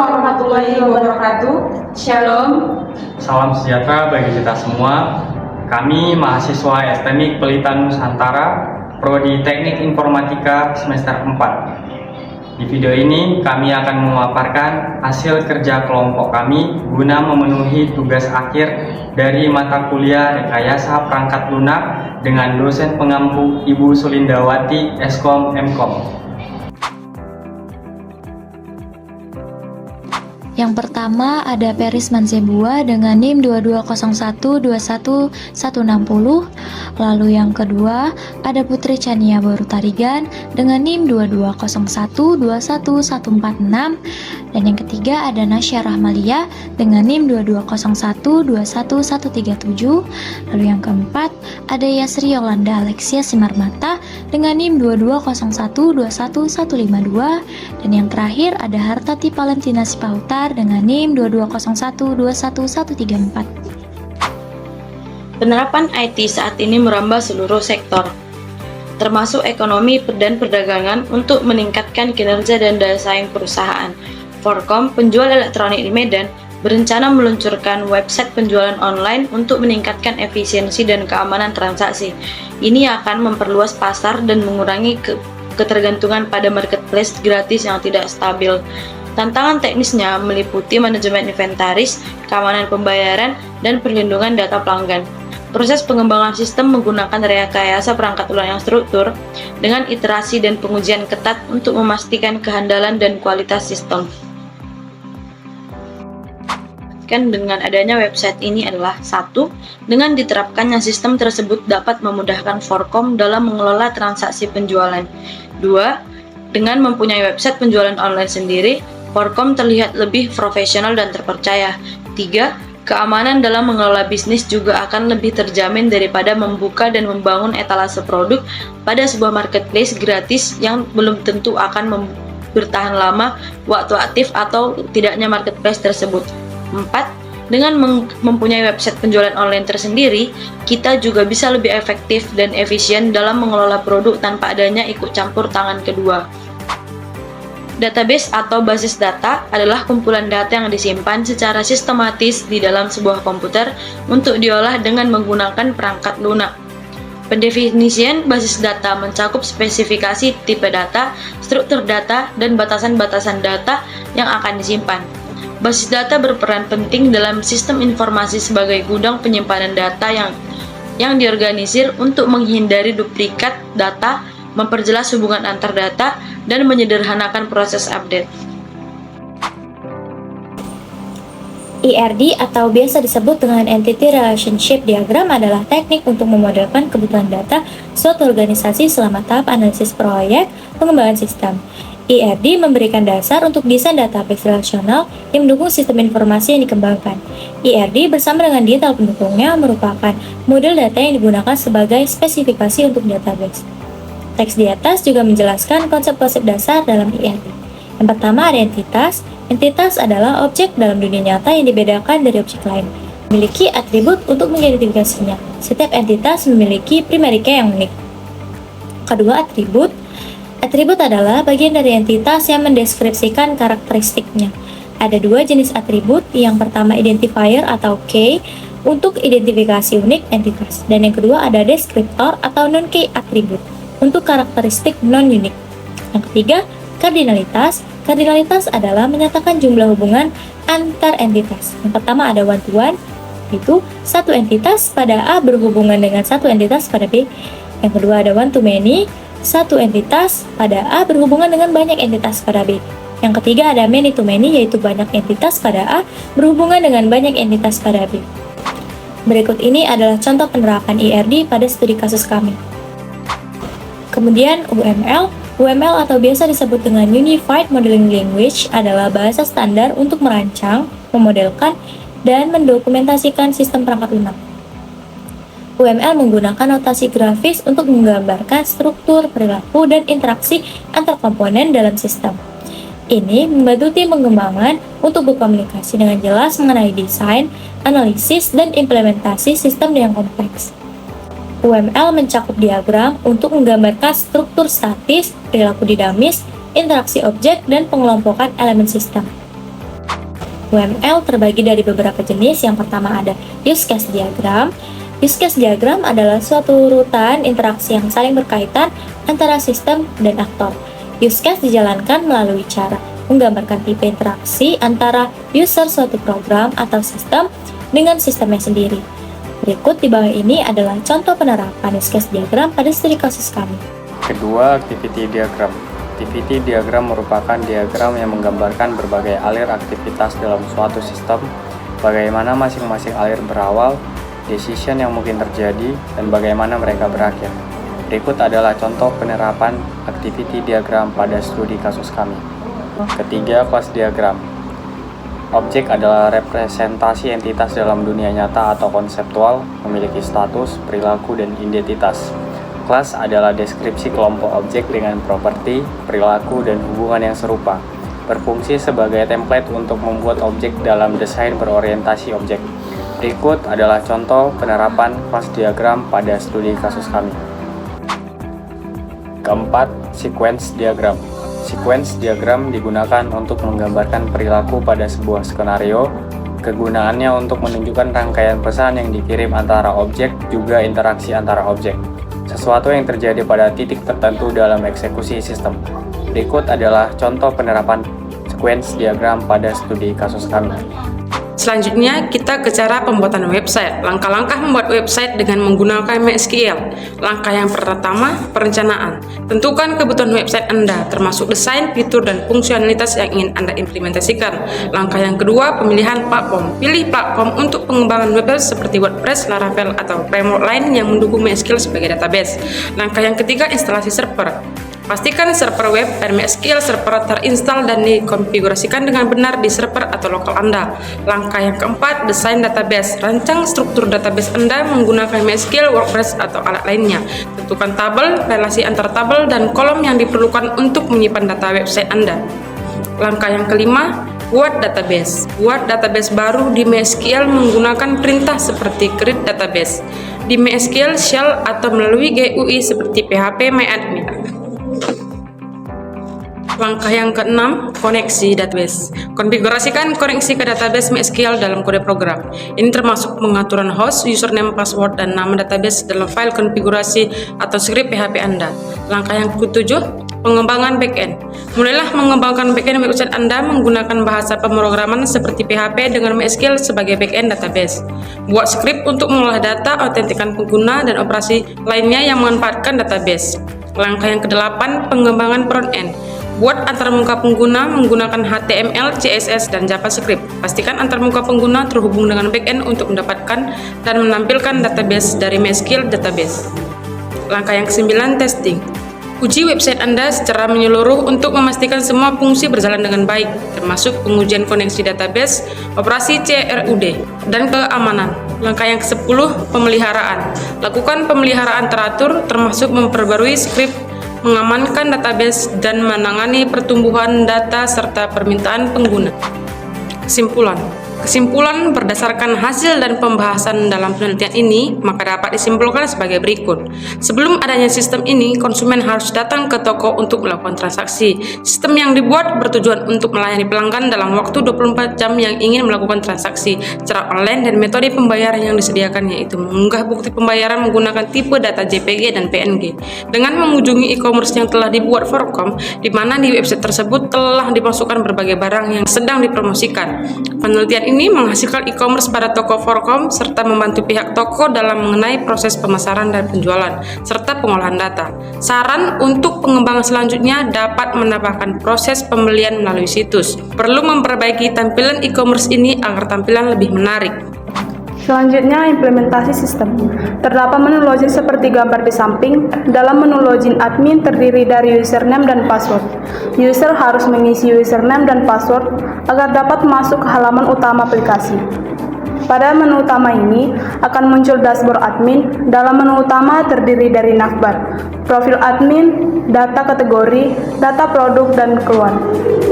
warahmatullahi wabarakatuh. Shalom. Salam sejahtera bagi kita semua. Kami mahasiswa STMIK Pelita Nusantara, Prodi Teknik Informatika semester 4. Di video ini kami akan memaparkan hasil kerja kelompok kami guna memenuhi tugas akhir dari mata kuliah Rekayasa Perangkat Lunak dengan dosen pengampu Ibu Sulindawati, Eskom Mkom. Yang pertama ada Peris Manzebua dengan NIM 22012160. Lalu yang kedua ada Putri Chania Borutarigan dengan NIM 2201214146. Dan yang ketiga ada Nasya Rahmalia dengan NIM 2201211137. Lalu yang keempat ada Yasri Yolanda Alexia Simarmata dengan NIM 2201211152. Dan yang terakhir ada Hartati Valentina Sipautar dengan NIM 2201211134. Penerapan IT saat ini merambah seluruh sektor, termasuk ekonomi dan perdagangan untuk meningkatkan kinerja dan daya saing perusahaan. Forkom, penjual elektronik di Medan, berencana meluncurkan website penjualan online untuk meningkatkan efisiensi dan keamanan transaksi. Ini akan memperluas pasar dan mengurangi ketergantungan pada marketplace gratis yang tidak stabil. Tantangan teknisnya meliputi manajemen inventaris, keamanan pembayaran, dan perlindungan data pelanggan. Proses pengembangan sistem menggunakan rekayasa perangkat lunak yang struktur dengan iterasi dan pengujian ketat untuk memastikan kehandalan dan kualitas sistem. Dengan adanya website ini adalah 1. Dengan diterapkannya sistem tersebut dapat memudahkan Forkom dalam mengelola transaksi penjualan. 2. Dengan mempunyai website penjualan online sendiri, Forkom terlihat lebih profesional dan terpercaya. 3. Keamanan dalam mengelola bisnis juga akan lebih terjamin daripada membuka dan membangun etalase produk pada sebuah marketplace gratis yang belum tentu akan bertahan lama waktu aktif atau tidaknya marketplace tersebut. 4. Dengan mempunyai website penjualan online tersendiri, kita juga bisa lebih efektif dan efisien dalam mengelola produk tanpa adanya ikut campur tangan kedua. Database atau basis data adalah kumpulan data yang disimpan secara sistematis di dalam sebuah komputer untuk diolah dengan menggunakan perangkat lunak. Pendefinisian basis data mencakup spesifikasi tipe data, struktur data, dan batasan-batasan data yang akan disimpan. Basis data berperan penting dalam sistem informasi sebagai gudang penyimpanan data yang diorganisir untuk menghindari duplikat data, memperjelas hubungan antar data, dan menyederhanakan proses update. ERD atau biasa disebut dengan Entity Relationship Diagram adalah teknik untuk memodelkan kebutuhan data suatu organisasi selama tahap analisis proyek pengembangan sistem. ERD memberikan dasar untuk desain database relasional yang mendukung sistem informasi yang dikembangkan. ERD bersama dengan detail pendukungnya merupakan model data yang digunakan sebagai spesifikasi untuk database. Teks di atas juga menjelaskan konsep-konsep dasar dalam ERD. Yang pertama ada entitas. Entitas adalah objek dalam dunia nyata yang dibedakan dari objek lain. Memiliki atribut untuk mengidentifikasinya. Setiap entitas memiliki primary key yang unik. Kedua, atribut. Atribut adalah bagian dari entitas yang mendeskripsikan karakteristiknya. Ada dua jenis atribut, yang pertama identifier atau key untuk identifikasi unik entitas, dan yang kedua ada deskriptor atau non-key atribut untuk karakteristik non-unik. Yang ketiga, kardinalitas. Kardinalitas adalah menyatakan jumlah hubungan antar entitas. Yang pertama ada one-to-one, yaitu satu entitas pada A berhubungan dengan satu entitas pada B. Yang kedua ada one-to-many, satu entitas pada A berhubungan dengan banyak entitas pada B. Yang ketiga ada many to many, yaitu banyak entitas pada A berhubungan dengan banyak entitas pada B. Berikut ini adalah contoh penerapan ERD pada studi kasus kami. Kemudian UML. UML atau biasa disebut dengan Unified Modeling Language adalah bahasa standar untuk merancang, memodelkan, dan mendokumentasikan sistem perangkat lunak. UML menggunakan notasi grafis untuk menggambarkan struktur, perilaku, dan interaksi antar komponen dalam sistem. Ini membantu tim pengembangan untuk berkomunikasi dengan jelas mengenai desain, analisis, dan implementasi sistem yang kompleks. UML mencakup diagram untuk menggambarkan struktur statis, perilaku dinamis, interaksi objek, dan pengelompokan elemen sistem. UML terbagi dari beberapa jenis. Yang pertama ada use case diagram. Use case diagram adalah suatu urutan interaksi yang saling berkaitan antara sistem dan aktor. Use case dijalankan melalui cara menggambarkan tipe interaksi antara user suatu program atau sistem dengan sistemnya sendiri. Berikut di bawah ini adalah contoh penerapan use case diagram pada studi kasus kami. Kedua, activity diagram. Activity diagram merupakan diagram yang menggambarkan berbagai alir aktivitas dalam suatu sistem, bagaimana masing-masing alir berawal, decision yang mungkin terjadi, dan bagaimana mereka berakhir. Berikut adalah contoh penerapan activity diagram pada studi kasus kami. Ketiga, class diagram. Objek adalah representasi entitas dalam dunia nyata atau konseptual, memiliki status, perilaku, dan identitas. Kelas adalah deskripsi kelompok objek dengan properti, perilaku, dan hubungan yang serupa. Berfungsi sebagai template untuk membuat objek dalam desain berorientasi objek. Berikut adalah contoh penerapan kelas diagram pada studi kasus kami. Keempat, sequence diagram. Sequence diagram digunakan untuk menggambarkan perilaku pada sebuah skenario. Kegunaannya untuk menunjukkan rangkaian pesan yang dikirim antara objek, juga interaksi antara objek. Sesuatu yang terjadi pada titik tertentu dalam eksekusi sistem. Berikut adalah contoh penerapan sequence diagram pada studi kasus kami. Selanjutnya, kita ke cara pembuatan website. Langkah-langkah membuat website dengan menggunakan MySQL. Langkah yang pertama, perencanaan. Tentukan kebutuhan website Anda, termasuk desain, fitur, dan fungsionalitas yang ingin Anda implementasikan. Langkah yang kedua, pemilihan platform. Pilih platform untuk pengembangan website seperti WordPress, Laravel, atau framework lain yang mendukung MySQL sebagai database. Langkah yang ketiga, instalasi server. Pastikan server web dan MySQL server terinstall dan dikonfigurasikan dengan benar di server atau lokal Anda. Langkah yang keempat, desain database. Rancang struktur database Anda menggunakan MySQL, WordPress, atau alat lainnya. Tentukan tabel, relasi antar tabel, dan kolom yang diperlukan untuk menyimpan data website Anda. Langkah yang kelima, buat database. Buat database baru di MySQL menggunakan perintah seperti create database. Di MySQL shell atau melalui GUI seperti PHP MyAdmin. Langkah yang keenam, koneksi database. Konfigurasikan koneksi ke database MySQL dalam kode program. Ini termasuk pengaturan host, username, password, dan nama database dalam file konfigurasi atau script PHP Anda. Langkah yang ketujuh, pengembangan backend. Mulailah mengembangkan backend website Anda menggunakan bahasa pemrograman seperti PHP dengan MySQL sebagai backend database. Buat script untuk mengolah data, autentikan pengguna, dan operasi lainnya yang memanfaatkan database. Langkah yang kedelapan, pengembangan front-end. Buat antarmuka pengguna menggunakan HTML, CSS, dan JavaScript. Pastikan antarmuka pengguna terhubung dengan backend untuk mendapatkan dan menampilkan database dari MySQL database. Langkah yang kesembilan, testing. Uji website Anda secara menyeluruh untuk memastikan semua fungsi berjalan dengan baik, termasuk pengujian koneksi database, operasi CRUD, dan keamanan. Langkah yang ke-10, pemeliharaan. Lakukan pemeliharaan teratur, termasuk memperbarui script, mengamankan database, dan menangani pertumbuhan data serta permintaan pengguna. Kesimpulan berdasarkan hasil dan pembahasan dalam penelitian ini, maka dapat disimpulkan sebagai berikut. Sebelum adanya sistem ini, konsumen harus datang ke toko untuk melakukan transaksi. Sistem yang dibuat bertujuan untuk melayani pelanggan dalam waktu 24 jam yang ingin melakukan transaksi secara online, dan metode pembayaran yang disediakan yaitu mengunggah bukti pembayaran menggunakan tipe data JPG dan PNG. Dengan mengunjungi e-commerce yang telah dibuat Forcom, di mana di website tersebut telah dimasukkan berbagai barang yang sedang dipromosikan. Penelitian ini menghasilkan e-commerce pada toko Forcom serta membantu pihak toko dalam mengenai proses pemasaran dan penjualan serta pengolahan data. Saran untuk pengembangan selanjutnya dapat menambahkan proses pembelian melalui situs. Perlu memperbaiki tampilan e-commerce ini agar tampilan lebih menarik. Selanjutnya, implementasi sistem. Terdapat menu login seperti gambar di samping. Dalam menu login admin terdiri dari username dan password. User harus mengisi username dan password agar dapat masuk ke halaman utama aplikasi. Pada menu utama ini akan muncul dashboard admin. Dalam menu utama terdiri dari navbar, profil admin, data kategori, data produk, dan keluhan.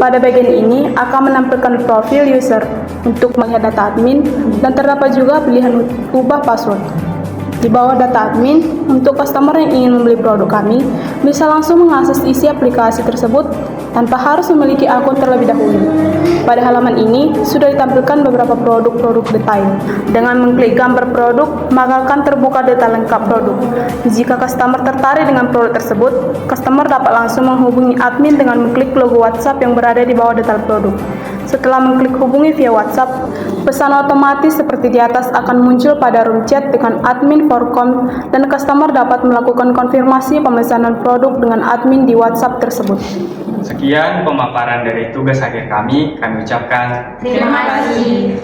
Pada bagian ini akan menampilkan profil user untuk melihat data admin, dan terdapat juga pilihan ubah password. Di bawah data admin, untuk customer yang ingin membeli produk kami, bisa langsung mengakses isi aplikasi tersebut tanpa harus memiliki akun terlebih dahulu. Pada halaman ini, sudah ditampilkan beberapa produk-produk detail. Dengan mengklik gambar produk, maka akan terbuka detail lengkap produk. Jika customer tertarik dengan produk tersebut, customer dapat langsung menghubungi admin dengan mengklik logo WhatsApp yang berada di bawah detail produk. Setelah mengklik hubungi via WhatsApp, pesan otomatis seperti di atas akan muncul pada room chat dengan admin Forkom dan customer dapat melakukan konfirmasi pemesanan produk dengan admin di WhatsApp tersebut. Sekian pemaparan dari tugas akhir kami ucapkan Terima kasih.